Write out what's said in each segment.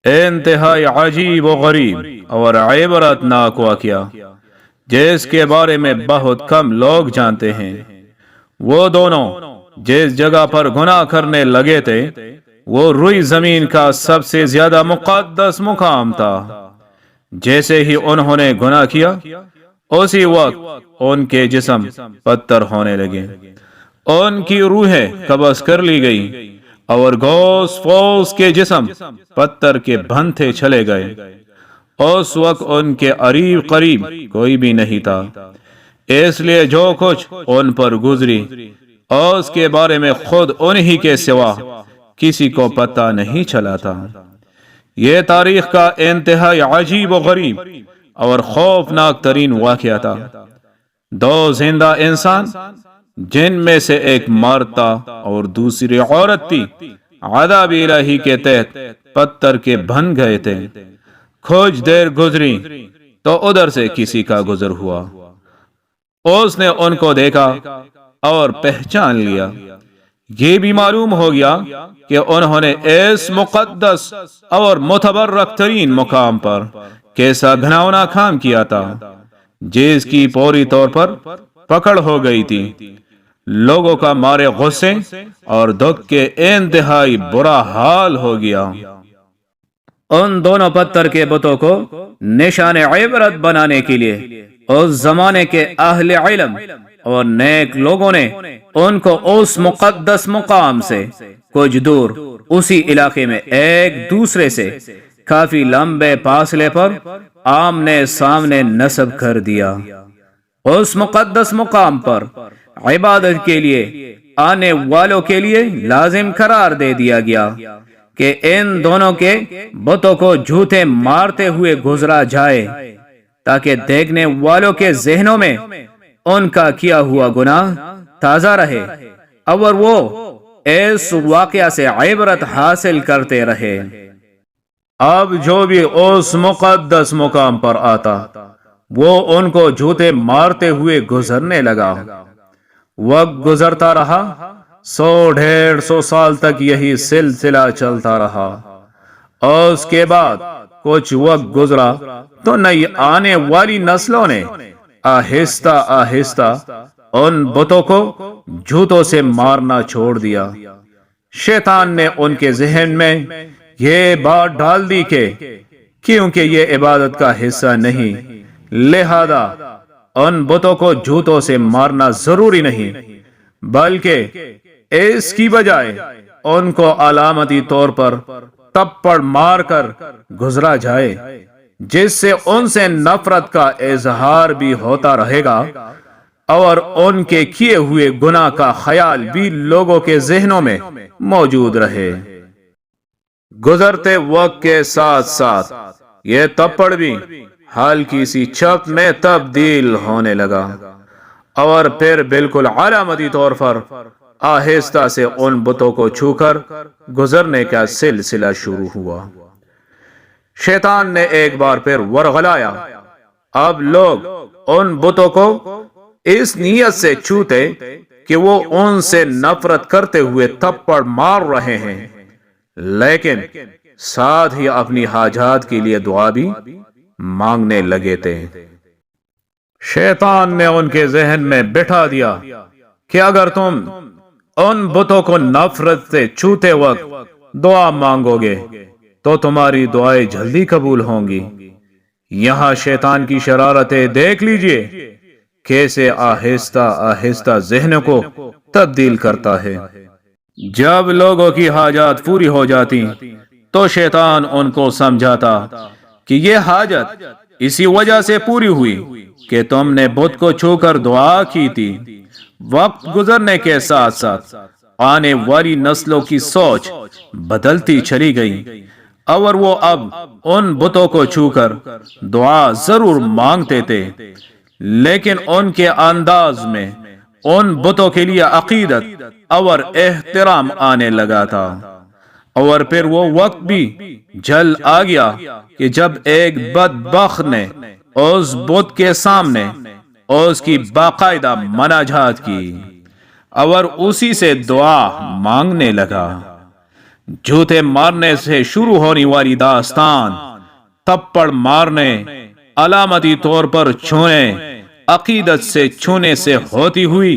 انتہائی عجیب و غریب اور عبرتناک واقعہ جس کے بارے میں بہت کم لوگ جانتے ہیں۔ وہ دونوں جس جگہ پر گناہ کرنے لگے تھے وہ روئی زمین کا سب سے زیادہ مقدس مقام تھا۔ جیسے ہی انہوں نے گناہ کیا اسی وقت ان کے جسم پتھر ہونے لگے، ان کی روحیں قبض کر لی گئی اور گوس فوس کے جسم پتھر کے بنتے چلے گئے۔ اس وقت ان کے قریب کوئی بھی نہیں تھا، اس لیے جو کچھ ان پر گزری اس کے بارے میں خود انہی کے سوا کسی کو پتہ نہیں چلا تھا۔ یہ تاریخ کا انتہائی عجیب و غریب اور خوفناک ترین واقعہ تھا۔ دو زندہ انسان جن میں سے ایک مرد تھا اور دوسری عورت تھی، عذاب الہی کے تحت پتھر کے بن گئے تھے۔ کچھ دیر گزری تو ادھر سے کسی کا گزر ہوا، اس نے ان کو دیکھا اور پہچان لیا۔ یہ بھی معلوم ہو گیا کہ انہوں نے اس مقدس اور متبرک ترین مقام پر کیسا گھناؤنا کام کیا تھا جس کی پوری طور پر پکڑ ہو گئی تھی۔ لوگوں کا مارے غصے اور دکھ کے انتہائی برا حال ہو گیا۔ ان دونوں پتھر کے بتوں کو نشان عبرت بنانے کے لیے اس زمانے کے اہل علم اور نیک لوگوں نے ان کو اس مقدس مقام سے کچھ دور اسی علاقے میں ایک دوسرے سے کافی لمبے فاصلے پر آمنے سامنے نصب کر دیا۔ اس مقدس مقام پر عبادت کے لیے آنے والوں کے لیے لازم قرار دے دیا گیا کہ ان دونوں کے بتوں کو جھوٹے مارتے ہوئے گزرا جائے تاکہ دیکھنے والوں کے ذہنوں میں ان کا کیا ہوا گناہ تازہ رہے اور وہ اس واقعہ سے عبرت حاصل کرتے رہے۔ اب جو بھی اس مقدس مقام پر آتا وہ ان کو جھوٹے مارتے ہوئے گزرنے لگا۔ وقت گزرتا رہا، 100-150 سال تک یہی سلسلہ چلتا رہا۔ اس کے بعد کچھ وقت گزرا تو نئی آنے والی نسلوں نے آہستہ آہستہ ان بتوں کو جھوٹوں سے مارنا چھوڑ دیا۔ شیطان نے ان کے ذہن میں یہ بات ڈال دی کہ کیونکہ یہ عبادت کا حصہ نہیں، لہذا ان بتوں کو جھوٹوں سے مارنا ضروری نہیں، بلکہ اس کی بجائے ان کو علامتی طور پر تپڑ مار کر گزرا جائے، جس سے ان سے نفرت کا اظہار بھی ہوتا رہے گا اور ان کے کیے ہوئے گناہ کا خیال بھی لوگوں کے ذہنوں میں موجود رہے۔ گزرتے وقت کے ساتھ ساتھ یہ تپڑ بھی ہلکی سی چپ میں تبدیل ہونے لگا اور پھر بالکل علامتی طور پر آہستہ سے ان بتوں کو چھو کر گزرنے کا سلسلہ شروع ہوا۔ شیطان نے ایک بار پھر ورغلایا۔ اب لوگ ان بتوں کو اس نیت سے چھوتے کہ وہ ان سے نفرت کرتے ہوئے تھپڑ مار رہے ہیں، لیکن ساتھ ہی اپنی حاجات کے لیے دعا بھی مانگنے لگے تھے۔ شیطان نے ان کے ذہن میں بٹھا دیا کہ اگر تم ان بتوں کو نفرت سے چھوتے وقت دعا مانگو گے تو تمہاری دعائیں جلدی قبول ہوں گی۔ یہاں شیطان کی شرارتیں دیکھ لیجئے، کیسے آہستہ آہستہ ذہن کو تبدیل کرتا ہے۔ جب لوگوں کی حاجات پوری ہو جاتی تو شیطان ان کو سمجھاتا کہ یہ حاجت اسی وجہ سے پوری ہوئی کہ تم نے بت کو چھو کر دعا کی تھی۔ وقت گزرنے کے ساتھ ساتھ آنے والی نسلوں کی سوچ بدلتی چلی گئی اور وہ اب ان بتوں کو چھو کر دعا ضرور مانگتے تھے، لیکن ان کے انداز میں ان بتوں کے لیے عقیدت اور احترام آنے لگا تھا۔ اور پھر وہ وقت بھی جل آ گیا کہ جب ایک بدبخت نے اس بت کے سامنے اس کی باقاعدہ مناجات کی اور اسی سے دعا مانگنے لگا۔ جوتے مارنے سے شروع ہونے والی داستان تپڑ مارنے، علامتی طور پر چھونے، عقیدت سے چھونے سے ہوتی ہوئی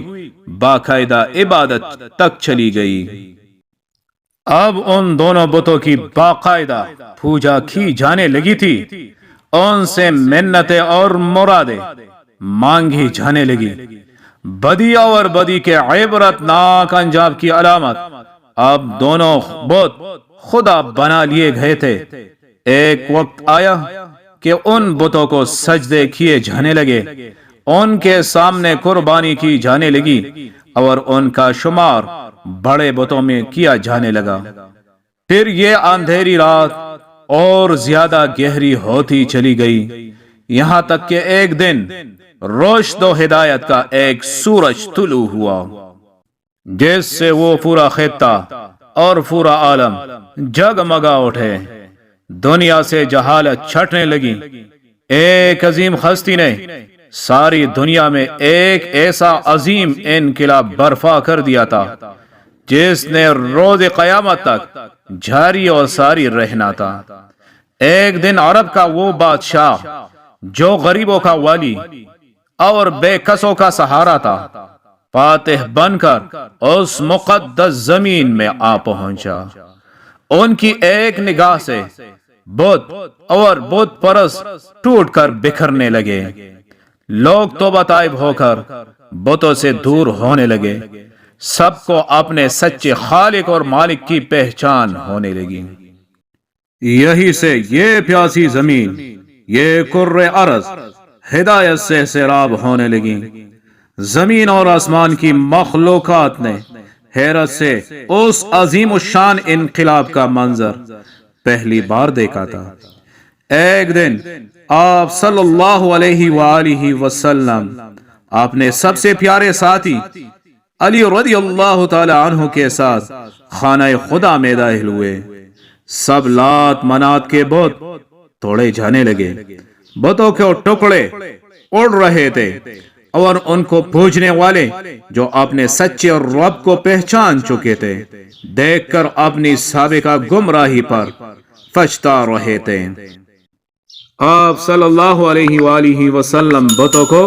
باقاعدہ عبادت تک چلی گئی۔ اب ان دونوں بتوں کی باقاعدہ پوجا کی جانے لگی تھی، ان سے منتیں اور مرادیں مانگی جانے لگی۔ بدی اور بدی کے عبرت ناک انجام کی علامت اب دونوں بت خدا بنا لیے گئے تھے۔ ایک وقت آیا کہ ان بتوں کو سجدے کیے جانے لگے، ان کے سامنے قربانی کی جانے لگی اور ان کا شمار بڑے بتوں میں کیا جانے لگا۔ پھر یہ اندھیری رات اور زیادہ گہری ہوتی چلی گئی، یہاں تک کہ ایک دن روشن و ہدایت کا ایک سورج طلوع ہوا، جس سے وہ پورا خطہ اور پورا عالم جگمگا اٹھے۔ دنیا سے جہالت چھٹنے لگی۔ ایک عظیم ہستی نے ساری دنیا میں ایک ایسا عظیم انقلاب برپا کر دیا تھا جس نے روز قیامت تک جاری اور ساری رہنا تھا۔ ایک دن عرب کا وہ بادشاہ جو غریبوں کا والی اور بے کسوں کا سہارا تھا، فاتح بن کر اس مقدس زمین میں آ پہنچا۔ ان کی ایک نگاہ سے بت اور بت پرست ٹوٹ کر بکھرنے لگے۔ لوگ توبہ طائب ہو کر بتوں سے دور ہونے لگے۔ سب کو اپنے سچے خالق اور مالک کی پہچان ہونے لگی۔ یہی سے یہ پیاسی زمین، یہ کرۂ ارض ہدایت سے سیراب ہونے لگی۔ زمین اور آسمان کی مخلوقات نے حیرت سے اس عظیم الشان انقلاب کا منظر پہلی بار دیکھا تھا۔ ایک دن آپ صلی اللہ علیہ وآلہ وسلم اپنے سب سے پیارے ساتھی علی رضی اللہ تعالی عنہ کے ساتھ خانہ خدا میں داخل ہوئے۔ سب لات منات کے بت توڑے جانے لگے، بتوں کے ٹکڑے اڑ رہے تھے اور ان کو پوجنے والے جو اپنے سچے اور رب کو پہچان چکے تھے دیکھ کر اپنی سابقہ گمراہی پر پچھتا رہے تھے۔ آپ صلی اللہ علیہ وآلہ وسلم بتوں کو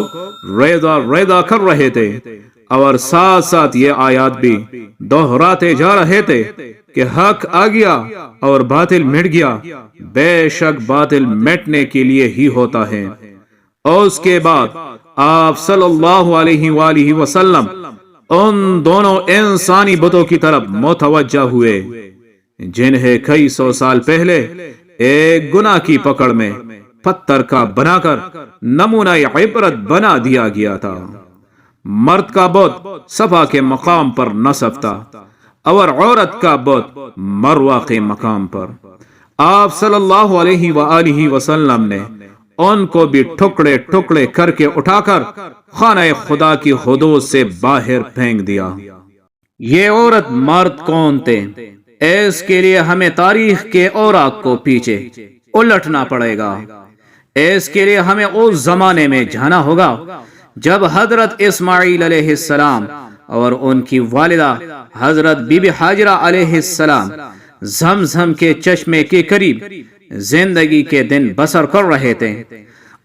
ریزہ ریزہ کر رہے تھے اور ساتھ ساتھ یہ آیات بھی دہراتے جا رہے تھے کہ حق آ گیا اور باطل مٹ گیا، بے شک باطل مٹنے کے لیے ہی ہوتا ہے۔ اور اس کے بعد آپ صلی اللہ علیہ وآلہ وسلم ان دونوں انسانی بتوں کی طرف متوجہ ہوئے جنہیں کئی سو سال پہلے ایک گناہ کی پکڑ میں پتھر کا بنا کر نمونہ عبرت بنا دیا گیا تھا۔ مرد کا بت صفا کے مقام پر نصب تھا اور عورت کا بت مروہ کے مقام پر۔ آپ صلی اللہ علیہ وآلہ وسلم نے ان کو بھی ٹکڑے ٹکڑے کر کے اٹھا کر خانہ خدا کی حدود سے باہر پھینک دیا۔ یہ عورت مرد کون تھے؟ اس کے لیے ہمیں تاریخ کے اوراق کو پیچھے الٹنا پڑے گا۔ اس کے لیے ہمیں اس زمانے میں جانا ہوگا جب حضرت اسماعیل علیہ السلام اور ان کی والدہ حضرت بی بی ہاجرہ علیہ السلام زمزم کے چشمے کے قریب زندگی کے دن بسر کر رہے تھے۔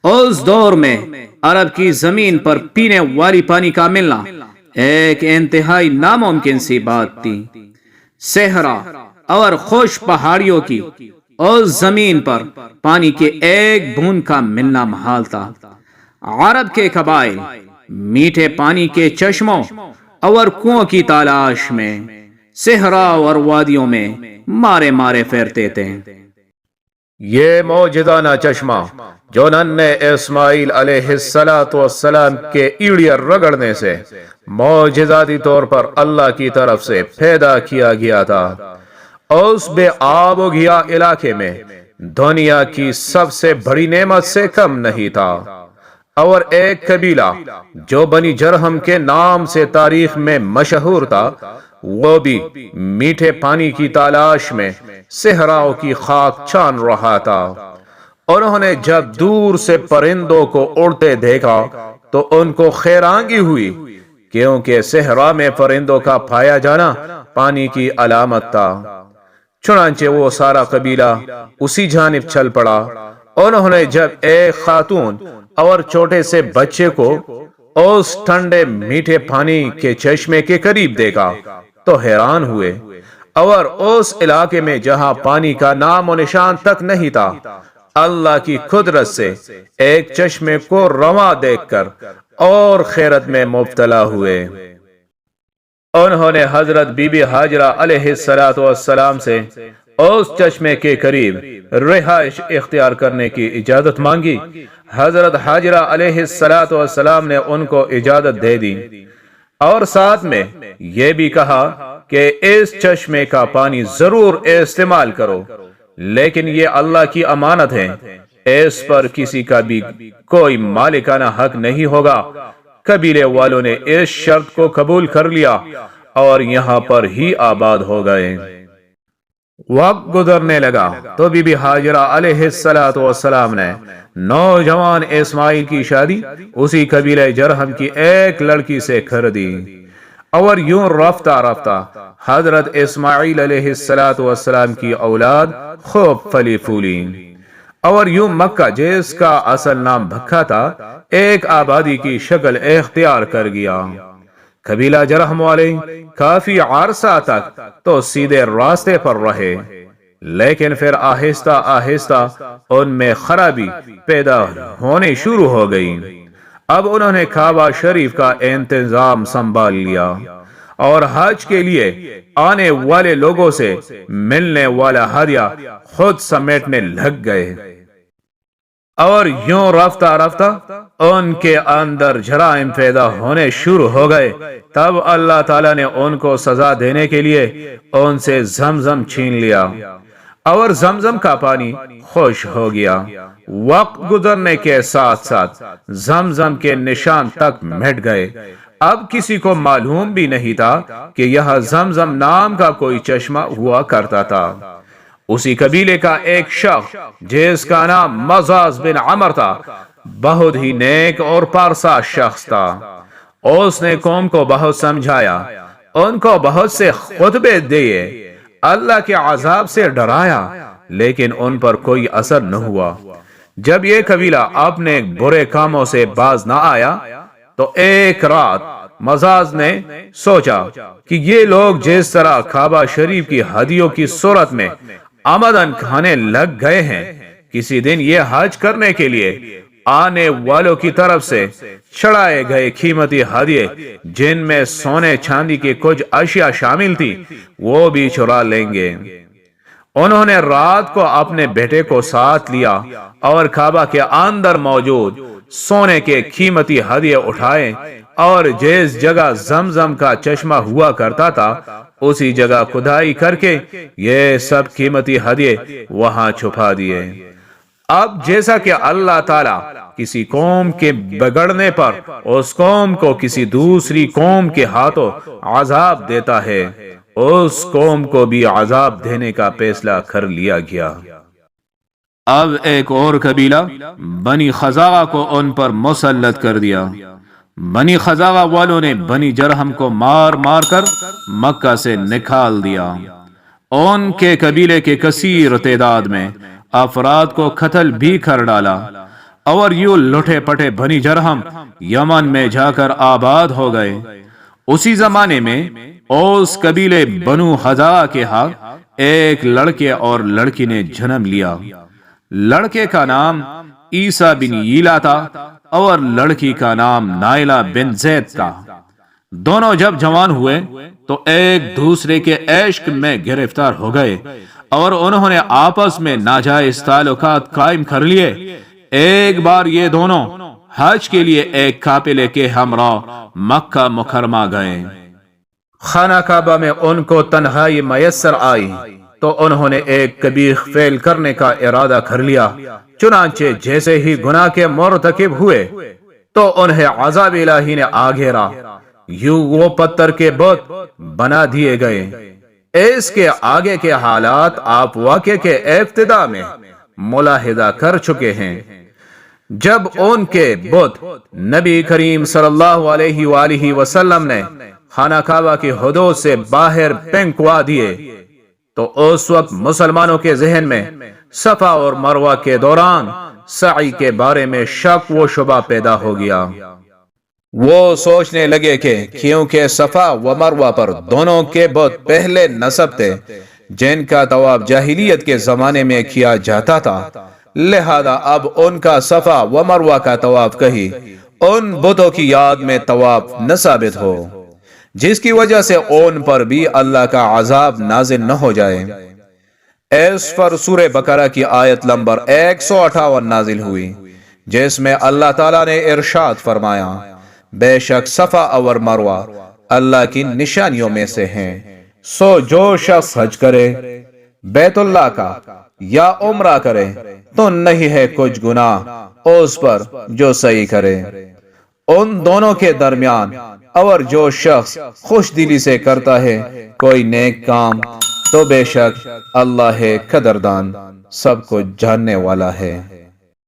اس دور میں عرب کی زمین پر پینے والی پانی کا ملنا ایک انتہائی ناممکن سی بات تھی۔ صحرا اور خوش پہاڑیوں کی اس زمین پر پانی کے ایک بوند کا ملنا محال تھا۔ عرب کے قبائل میٹھے پانی کے چشموں اور کنویں کی تلاش میں صحرا اور وادیوں میں مارے مارے پھرتے تھے۔ یہ موجزانہ چشمہ جو ننھے اسماعیل علیہ السلام کے ایڑیاں رگڑنے سے معجزاتی طور پر اللہ کی طرف سے پیدا کیا گیا تھا، اس بے آب و گیا علاقے میں دنیا کی سب سے بڑی نعمت سے کم نہیں تھا، اور ایک قبیلہ جو بنی جرہم کے نام سے تاریخ میں مشہور تھا، وہ بھی میٹھے پانی کی تلاش میں صحراؤں کی خاک چھان رہا تھا۔ انہوں نے جب دور سے پرندوں کو اڑتے دیکھا تو ان کو خیرانگی ہوئی، کیونکہ صحرا میں پرندوں کا پایا جانا پانی کی علامت تھا۔ چنانچہ وہ سارا قبیلہ اسی جانب چل پڑا۔ انہوں نے جب ایک خاتون اور چھوٹے سے بچے کو اس ٹھنڈے میٹھے پانی کے چشمے کے قریب دیکھا تو حیران ہوئے، اور اس علاقے میں جہاں پانی کا نام و نشان تک نہیں تھا، اللہ کی قدرت سے ایک چشمے کو رواں دیکھ کر اور خیرت میں مبتلا ہوئے۔ انہوں نے حضرت بی بی ہاجرہ علیہ السلام سے اس چشمے کے قریب رہائش اختیار کرنے کی اجازت مانگی۔ حضرت ہاجرہ علیہ السلام نے ان کو اجازت دے دی، اور ساتھ میں یہ بھی کہا کہ اس چشمے کا پانی ضرور استعمال کرو، لیکن یہ اللہ کی امانت ہے، اس پر کسی کا بھی کوئی مالکانہ حق نہیں ہوگا۔ قبیلے والوں نے اس شرط کو قبول کر لیا اور یہاں پر ہی آباد ہو گئے۔ وقت گزرنے لگا تو بی بی ہاجرہ علیہ السلام نے نوجوان اسماعیل کی شادی اسی قبیلہ جرہم کی ایک لڑکی سے کر دی، اور یوں رفتہ رفتہ حضرت اسماعیل علیہ السلام کی اولاد خوب پھلی پھولی، اور یوں مکہ جس کا اصل نام بھکھا تھا ایک آبادی کی شکل اختیار کر گیا۔ قبیلہ جرہم والے کافی عرصہ تک تو سیدھے راستے پر رہے، لیکن پھر آہستہ آہستہ ان میں خرابی پیدا ہونے شروع ہو گئی۔ اب انہوں نے کعبہ شریف کا انتظام سنبھال لیا اور حج کے لیے آنے والے لوگوں سے ملنے والا ہدیہ خود سمیٹنے لگ گئے، اور یوں رفتہ رفتہ ان کے اندر جرائم پیدا ہونے شروع ہو گئے۔ تب اللہ تعالیٰ نے ان کو سزا دینے کے لیے ان سے زمزم چھین لیا، اور زمزم کا پانی خشک ہو گیا۔ وقت گزرنے کے ساتھ ساتھ زمزم کے نشان تک مٹ گئے۔ اب کسی کو معلوم بھی نہیں تھا کہ یہاں زمزم نام کا کوئی چشمہ ہوا کرتا تھا۔ اسی قبیلے کا ایک شخص جس کا نام مزاز بن عمر تھا، بہت ہی نیک اور پارسا شخص تھا۔ اس نے قوم کو بہت سمجھایا، ان کو بہت سے خطبے دیے، اللہ کے عذاب سے ڈرایا، لیکن ان پر کوئی اثر نہ ہوا۔ جب یہ قبیلہ اپنے برے کاموں سے باز نہ آیا تو ایک رات مزاز نے سوچا کہ یہ لوگ جس طرح کعبہ شریف کی ہدیوں کی صورت میں آمدن کھانے لگ گئے ہیں، کسی دن یہ حج کرنے کے لیے آنے والوں کی طرف سے چڑھائے گئے قیمتی ہدیے، جن میں سونے چاندی کی کچھ اشیاء شامل تھی، وہ بھی چرا لیں گے۔ انہوں نے رات کو اپنے بیٹے کو ساتھ لیا اور کعبہ کے اندر موجود سونے کے قیمتی ہدیے اٹھائے، اور جس جگہ زمزم کا چشمہ ہوا کرتا تھا اسی جگہ کھدائی کر کے یہ سب قیمتی ہدیے وہاں چھپا دیے۔ اب جیسا کہ اللہ تعالیٰ کسی قوم کے بگڑنے پر اس قوم کو کسی دوسری قوم کے ہاتھوں عذاب دیتا ہے، اس قوم کو بھی عذاب دینے کا فیصلہ کر لیا گیا۔ اب ایک اور قبیلہ بنی خزاعہ کو ان پر مسلط کر دیا۔ بنی خزاعہ والوں نے بنی جرہم کو مار مار کر مکہ سے نکال دیا۔ ان کے قبیلے کے کثیر تعداد میں افراد کو قتل بھی کر ڈالا، اور یوں لٹے پٹے بنی جرہم یمن میں جا کر آباد ہو گئے۔ اسی زمانے میں اس قبیلے بنو خزاعہ کے ہاں ایک لڑکے اور لڑکی نے جنم لیا۔ لڑکے کا نام عیسیٰ بن ییلا تھا اور لڑکی کا نام نائلہ بن زید تھا۔ دونوں جب جوان ہوئے تو ایک دوسرے کے عشق میں گرفتار ہو گئے، اور انہوں نے آپس میں ناجائز تعلقات قائم کر لیے۔ ایک بار یہ دونوں حج کے لیے ایک قافلے کے ہمراہ مکہ مکرمہ گئے۔ خانہ کعبہ میں ان کو تنہائی میسر آئی تو انہوں نے ایک قبیح فعل کرنے کا ارادہ کر لیا۔ چنانچہ جیسے ہی گناہ کے مرتکب ہوئے تو انہیں عذاب الہی نے آ گھیرا، یوں وہ پتھر کے بت بنا دیے گئے۔ اس کے آگے کے حالات آپ واقعے کے ابتدا میں ملاحظہ کر چکے ہیں۔ جب ان کے بت نبی کریم صلی اللہ علیہ وآلہ وسلم نے خانہ کعبہ کی حدود سے باہر پھینکوا دیے تو اس وقت مسلمانوں کے ذہن میں صفا اور مروہ کے دوران سعی کے بارے میں شک و شبہ پیدا ہو گیا۔ وہ سوچنے لگے کہ کیونکہ صفا و مروہ پر دونوں کے بہت پہلے نسب تھے جن کا طواف جاہلیت کے زمانے میں کیا جاتا تھا، لہذا اب ان کا صفا و مروہ کا طواف کہیں ان بتوں کی یاد میں طواف نہ ثابت ہو، جس کی وجہ سے ان پر بھی اللہ کا عذاب نازل نہ ہو جائے۔ اس پر سورہ بقرہ کی آیت نمبر 158 نازل ہوئی، جس میں اللہ تعالیٰ نے ارشاد فرمایا، بے شک صفا اور مروہ اللہ کی نشانیوں میں سے ہیں، سو جو شخص حج کرے بیت اللہ کا یا عمرہ کرے تو نہیں ہے کچھ گناہ اس پر جو سعی کرے ان دونوں کے درمیان، اور جو شخص خوش دلی سے کرتا ہے کوئی نیک کام تو بے شک اللہ ہے قدردان، سب کچھ جاننے والا ہے۔